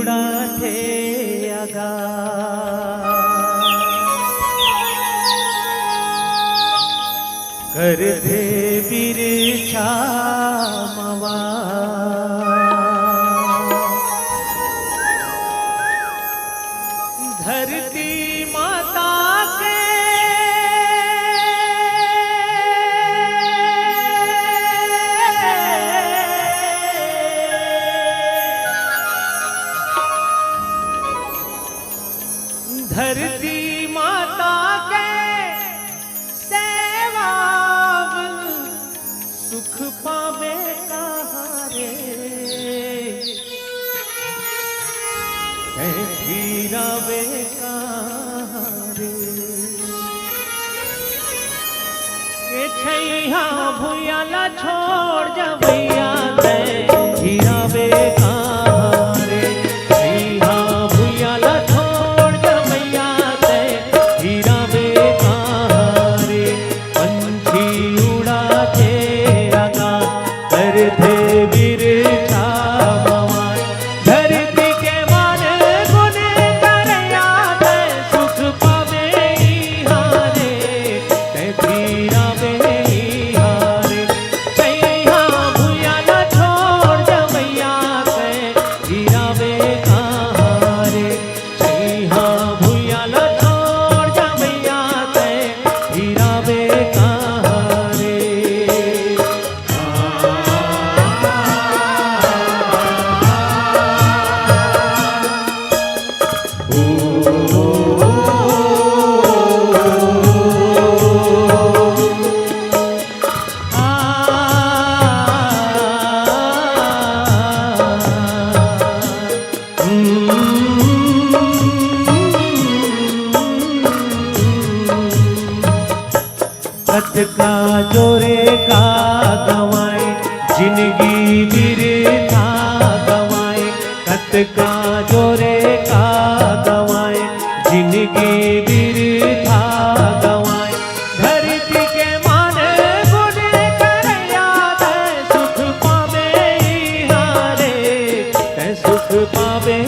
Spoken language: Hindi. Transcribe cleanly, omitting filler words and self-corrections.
उड़ा थे अगा कर दे बिरछा मवा धरती माता के धरती माता के सेवा सुख पावे कहारे हीरावे कहारे के छैया भुयाला छोड़ जबैया दे हीरावे कहारे छैया भुयाला छोड़ जबैया दे हीरावे कहारे पंछी उड़ा के आगा कर दे बिरछा मवान धरती के मान गुण करया दे सुख पावे हारे ते हीरावे हारे छैया भुयाला छोड़ जबैया दे हीरावे कहारे छैया भुयाला छोड़ जबैया दे हीरावे कहारे कत का जोरे का गवाए जिंदगी बिरथा गवाए कत का जोरे का गवाए जिंदगी बिरथा गवाए धरती के मान गुण करया दे सुख पावे हारे ते सुख पावे